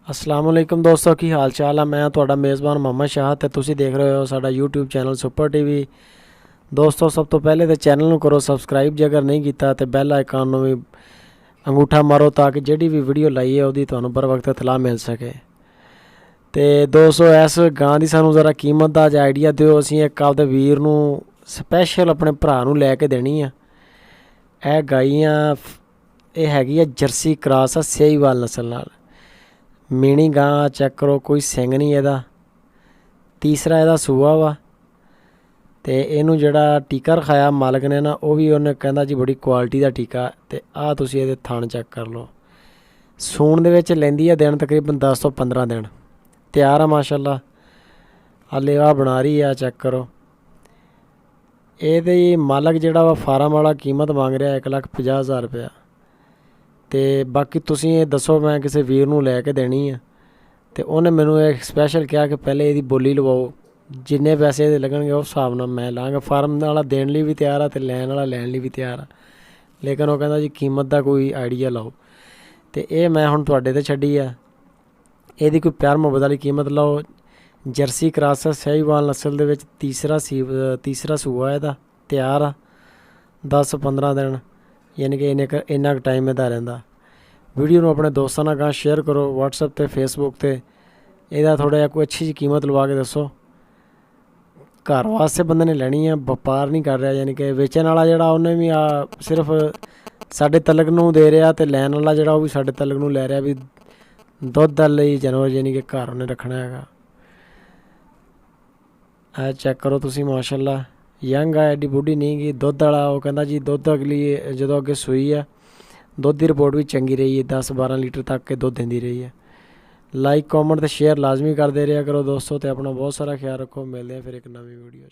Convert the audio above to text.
असलामुअलैकुम दोस्तों की हाल चाल है। मैं ਤੁਹਾਡਾ ਮੇਜ਼ਬਾਨ ਮੁਹੰਮਦ ਸ਼ਾਹ ਤੇ ਤੁਸੀਂ ਦੇਖ ਰਹੇ ਹੋ ਸਾਡਾ YouTube ਚੈਨਲ ਸੁਪਰ ਟੀਵੀ। ਦੋਸਤੋ ਸਭ ਤੋਂ ਪਹਿਲੇ ਤੇ ਚੈਨਲ ਨੂੰ ਕਰੋ ਸਬਸਕ੍ਰਾਈਬ ਜੇ ਅਗਰ ਨਹੀਂ ਕੀਤਾ ਤੇ ਬੈਲ ਆਈਕਨ ਨੂੰ ਵੀ ਅੰਗੂਠਾ ਮਾਰੋ ਤਾਂ ਕਿ ਜਿਹੜੀ ਵੀ ਵੀਡੀਓ ਲਾਈ ਹੈ ਉਹਦੀ ਤੁਹਾਨੂੰ बर वक्त ਇਤਲਾਹ ਮਿਲ ਸਕੇ। ਤੇ ਦੋਸਤੋ ਇਸ ਗਾਂ ਦੀ ਸਾਨੂੰ ਜ਼ਰਾ ਕੀਮਤ ਦਾ ਆਈਡੀਆ ਦਿਓ। ਅਸੀਂ ਇੱਕ ਆਪਦੇ ਵੀਰ ਨੂੰ ਸਪੈਸ਼ਲ ਆਪਣੇ ਭਰਾ ਨੂੰ ਲੈ ਕੇ ਦੇਣੀ ਆ। ਇਹ ਗਾਈਆਂ ਇਹ ਹੈਗੀ ਆ ਜਰਸੀ ਕ੍ਰਾਸ ਆ ਸਹੀਵਾਲ ਨਸਲ ਨਾਲ। मीनी गां चेक करो, कोई सिंग नहीं ਇਹਦਾ। तीसरा ਇਹਦਾ सूआ वा ਤੇ ਇਹਨੂੰ ਜਿਹੜਾ ਟੀਕਾ ਰਖਾਇਆ ਮਾਲਕ ਨੇ ਨਾ ਉਹ ਵੀ ਉਹਨੇ ਕਹਿੰਦਾ ਜੀ ਬੜੀ ਕੁਆਲਿਟੀ ਦਾ ਟੀਕਾ। ਤੇ ਆਹ ਤੁਸੀਂ ਇਹਦੇ ਥਣ ਚੈੱਕ ਕਰ ਲਓ। ਸੂਣ ਦੇ ਵਿੱਚ ਲੈਂਦੀ ਆ ਦਿਨ ਤਕਰੀਬਨ 10 ਤੋਂ 15 ਦਿਨ। ਤਿਆਰ ਆ ਮਾਸ਼ਾਅੱਲਾ। ਹਾਲੇ ਆ ਬਣਾ ਰਹੀ ਆ, ਚੈੱਕ ਕਰੋ। ਇਹਦੇ ਮਾਲਕ ਜਿਹੜਾ ਵਾ ਫਾਰਮ ਵਾਲਾ ਕੀਮਤ ਮੰਗ ਰਿਹਾ 1,50,000 रुपया। ਤੇ ਬਾਕੀ ਤੁਸੀਂ ਇਹ ਦੱਸੋ ਮੈਂ ਕਿਸੇ ਵੀਰ ਨੂੰ ਲੈ ਕੇ ਦੇਣੀ ਆ ਤੇ ਉਹਨੇ ਮੈਨੂੰ ਇਹ ਸਪੈਸ਼ਲ ਕਿਹਾ ਕਿ ਪਹਿਲੇ ਇਹਦੀ ਬੋਲੀ ਲਵਾਓ, ਜਿੰਨੇ ਪੈਸੇ ਇਹਦੇ ਲੱਗਣਗੇ ਉਸ ਹਿਸਾਬ ਨਾਲ ਮੈਂ ਲਾਂਗਾ। ਫਾਰਮ ਵਾਲਾ ਦੇਣ ਲਈ ਵੀ ਤਿਆਰ ਆ ਤੇ ਲੈਣ ਵਾਲਾ ਲੈਣ ਲਈ ਵੀ ਤਿਆਰ ਆ, ਲੇਕਿਨ ਉਹ ਕਹਿੰਦਾ ਜੀ ਕੀਮਤ ਦਾ ਕੋਈ ਆਈਡੀਆ ਲਾਓ। ਤੇ ਇਹ ਮੈਂ ਹੁਣ ਤੁਹਾਡੇ ਤੇ ਛੱਡੀ ਆ। ਇਹਦੀ ਕੋਈ ਪਿਆਰ ਮੁਹੱਬਤ ਵਾਲੀ ਕੀਮਤ ਲਾਓ। ਜਰਸੀ ਕ੍ਰਾਸ ਸਹੀਵਾਲ ਨਸਲ ਦੇ ਵਿੱਚ ਤੀਸਰਾ ਸੂਆ ਇਹਦਾ। ਤਿਆਰ ਆ 10-15 ਦਿਨ, यानी कि इन्ना टाइम ਇਹਦਾ ਰਹਿੰਦਾ। ਵੀਡੀਓ ਨੂੰ ਆਪਣੇ ਦੋਸਤਾਂ ਨਾਲ ਗਾਂ ਸ਼ੇਅਰ ਕਰੋ WhatsApp ਤੇ Facebook ਤੇ। ਇਹਦਾ ਥੋੜ੍ਹਾ ਜਿਹਾ ਕੋਈ ਅੱਛੀ ਜਿਹੀ ਕੀਮਤ ਲਵਾ ਕੇ ਦੱਸੋ। ਘਰ ਵਾਸਤੇ ਬੰਦੇ ਨੇ ਲੈਣੀ ਆ, ਵਪਾਰ ਨਹੀਂ ਕਰ ਰਿਹਾ। ਯਾਨੀ ਕਿ ਵੇਚਣ ਵਾਲਾ ਜਿਹੜਾ ਉਹਨੇ ਵੀ ਆ ਸਿਰਫ ਸਾਡੇ ਤਲਕ ਨੂੰ ਦੇ ਰਿਹਾ ਤੇ ਲੈਣ ਵਾਲਾ ਜਿਹੜਾ ਉਹ ਵੀ ਸਾਡੇ ਤਲਕ ਨੂੰ ਲੈ ਰਿਹਾ ਵੀ ਦੁੱਧ ਦਾ ਲਈ ਜਾਨਵਰ ਯਾਨੀ ਕਿ ਘਰ ਉਹਨੇ ਰੱਖਣਾ ਹੈਗਾ। ਇਹ ਚੈੱਕ ਕਰੋ ਤੁਸੀਂ ਮਾਸ਼ਾਅੱਲਾ। यंग आ, एडी बुढ़ी नहीं गई। दुध वाला वो कहता जी दुध अगली जो अगे सूई है दुध की रिपोर्ट भी चंगी रही है, 10-12 लीटर तक के दुध देती रही है। लाइक कॉमेंट तो शेयर लाजमी करते रहा करो दोस्तों। तो अपना बहुत सारा ख्याल रखो। मिलते हैं फिर एक नवी वीडियो।